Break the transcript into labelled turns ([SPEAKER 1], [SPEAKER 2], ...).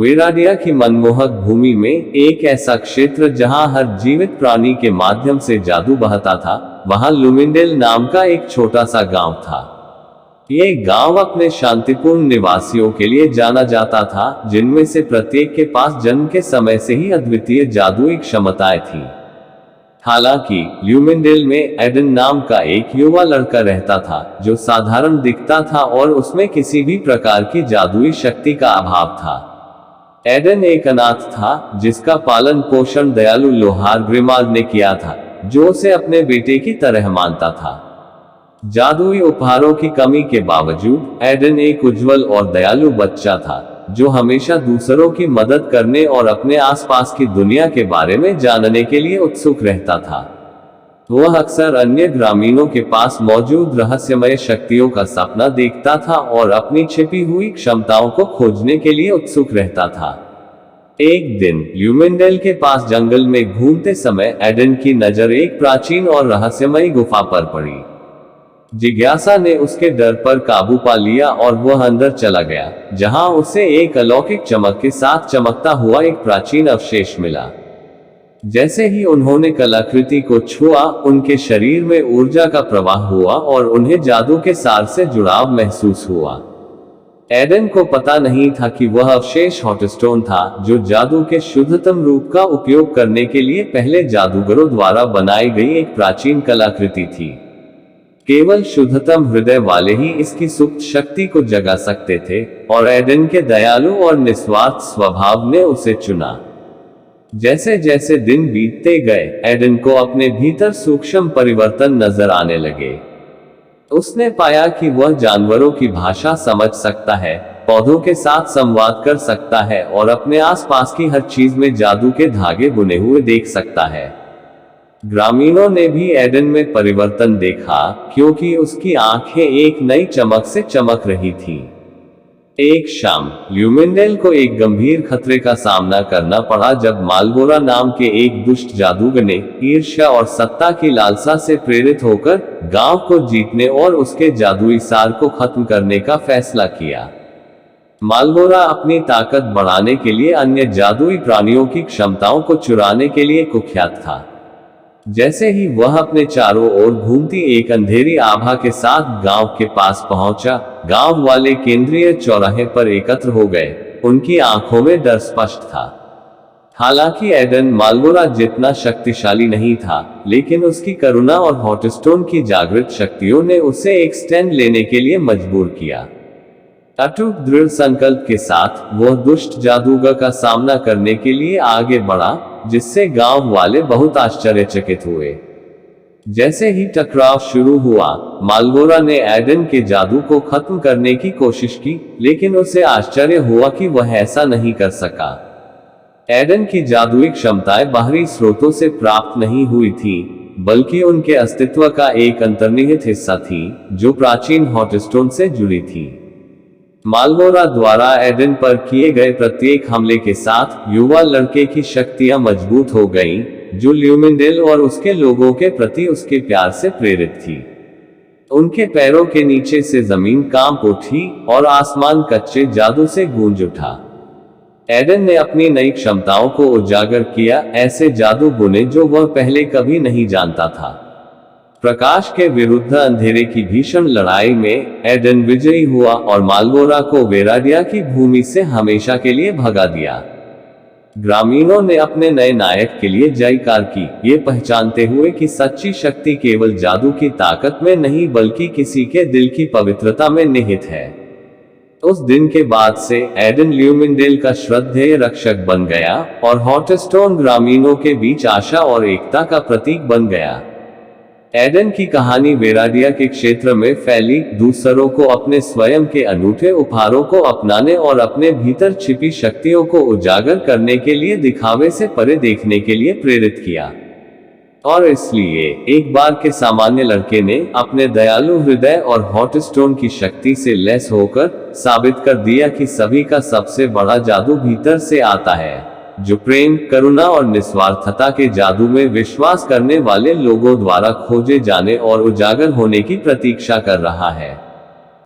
[SPEAKER 1] वेराडिया की मनमोहक भूमि में एक ऐसा क्षेत्र जहां हर जीवित प्राणी के माध्यम से जादू बहता था, वहां लुमिंडेल नाम का एक छोटा सा गांव था। ये गांव अपने शांतिपूर्ण निवासियों के लिए जाना जाता था, जिनमें से प्रत्येक के पास जन्म के समय से ही अद्वितीय जादुई क्षमताएं थी। हालांकि ल्यूमिंडेल में एडन नाम का एक युवा लड़का रहता था, जो साधारण दिखता था और उसमें किसी भी प्रकार की जादुई शक्ति का अभाव था। एडन एक अनाथ था, जिसका पालन पोषण दयालु लोहार ग्रिमार्ड ने किया था, जो उसे अपने बेटे की तरह मानता था। जादुई उपहारों की कमी के बावजूद एडन एक उज्जवल और दयालु बच्चा था, जो हमेशा दूसरों की मदद करने और अपने आसपास की दुनिया के बारे में जानने के लिए उत्सुक रहता था। वह अक्सर अन्य ग्रामीणों के पास मौजूद रहस्यमय शक्तियों का सपना देखता था और अपनी छिपी हुई क्षमताओं को खोजने के लिए उत्सुक रहता था। एक दिन ल्यूमिंडेल के पास जंगल में घूमते समय एडन की नजर एक प्राचीन और रहस्यमयी गुफा पर पड़ी। जिज्ञासा ने उसके डर पर काबू पा लिया और वह अंदर चला गया, जहां उसे एक अलौकिक चमक के साथ चमकता हुआ एक प्राचीन अवशेष मिला। जैसे ही उन्होंने कलाकृति को छुआ, उनके शरीर में ऊर्जा का प्रवाह हुआ और उन्हें जादू के सार से जुड़ाव महसूस हुआ। एडन को पता नहीं था कि वह अवशेष हॉटस्टोन था, जो जादू के शुद्धतम रूप का उपयोग करने के लिए पहले जादूगरों द्वारा बनाई गई एक प्राचीन कलाकृति थी। केवल शुद्धतम हृदय वाले ही इसकी सुप्त शक्ति को जगा सकते थे, और एडन के दयालु और निस्वार्थ स्वभाव ने उसे चुना। जैसे जैसे दिन बीतते गए, एडन को अपने भीतर सूक्ष्म परिवर्तन नजर आने लगे। उसने पाया कि वह जानवरों की भाषा समझ सकता है, पौधों के साथ संवाद कर सकता है और अपने आसपास की हर चीज में जादू के धागे बुने हुए देख सकता है। ग्रामीणों ने भी एडन में परिवर्तन देखा, क्योंकि उसकी आंखें एक नई चमक से चमक रही थी। एक शाम ल्यूमिंडेल को एक गंभीर खतरे का सामना करना पड़ा, जब मालबोरा नाम के एक दुष्ट जादूगर ने ईर्ष्या और सत्ता की लालसा से प्रेरित होकर गांव को जीतने और उसके जादुई सार को खत्म करने का फैसला किया। मालबोरा अपनी ताकत बढ़ाने के लिए अन्य जादुई प्राणियों की क्षमताओं को चुराने के लिए कुख्यात था। जैसे ही वह अपने चारों ओर घूमती एक अंधेरी आभा के साथ गांव के पास पहुंचा, गांव वाले केंद्रीय चौराहे पर एकत्र हो गए। उनकी आंखों में डर स्पष्ट था। हालांकि एडन मालबोरा जितना शक्तिशाली नहीं था, लेकिन उसकी करुणा और हॉटस्टोन की जागृत शक्तियों ने उसे एक स्टैंड लेने के लिए मजबूर किया। अटूट दृढ़ संकल्प के साथ वह दुष्ट जादूगर का सामना करने के लिए आगे बढ़ा, जिससे गांव वाले बहुत आश्चर्यचकित हुए। जैसे ही टकराव शुरू हुआ, मालबोरा ने एडन के जादू को खत्म करने की कोशिश की, लेकिन उसे आश्चर्य हुआ कि वह ऐसा नहीं कर सका। एडन की जादुई क्षमताएं बाहरी स्रोतों से प्राप्त नहीं हुई थी, बल्कि उनके अस्तित्व का एक अंतर्निहित हिस्सा थी, जो प्राचीन हॉटस्टोन से जुड़ी थी। मालबोरा द्वारा एडन पर किए गए प्रत्येक हमले के साथ युवा लड़के की शक्तियां मजबूत हो गईं, जो ल्यूमिंडेल और उसके लोगों के प्रति उसके प्यार से प्रेरित थी। उनके पैरों के नीचे से जमीन कांप उठी और आसमान कच्चे जादू से गूंज उठा। एडन ने अपनी नई क्षमताओं को उजागर किया, ऐसे जादू बुने जो वह पहले कभी नहीं जानता था। प्रकाश के विरुद्ध अंधेरे की भीषण लड़ाई में एडन विजयी हुआ और मालबोरा को वेराडिया की भूमि से हमेशा के लिए भगा दिया। ग्रामीणों ने अपने नए नायक के लिए जयकार की, ये पहचानते हुए कि सच्ची शक्ति केवल जादू की ताकत में नहीं, बल्कि किसी के दिल की पवित्रता में निहित है। उस दिन के बाद से एडन ल्यूमिंडेल का श्रद्धेय रक्षक बन गया और हॉटस्टोन ग्रामीणों के बीच आशा और एकता का प्रतीक बन गया। एडन की कहानी वेराडिया के क्षेत्र में फैली, दूसरों को अपने स्वयं के अनूठे उपहारों को अपनाने और अपने भीतर छिपी शक्तियों को उजागर करने के लिए दिखावे से परे देखने के लिए प्रेरित किया। और इसलिए एक बार के सामान्य लड़के ने अपने दयालु हृदय और हॉटस्टोन की शक्ति से लैस होकर साबित कर दिया कि सभी का सबसे बड़ा जादू भीतर से आता है, जो प्रेम, करुणा और निस्वार्थता के जादू में विश्वास करने वाले लोगों द्वारा खोजे जाने और उजागर होने की प्रतीक्षा कर रहा है।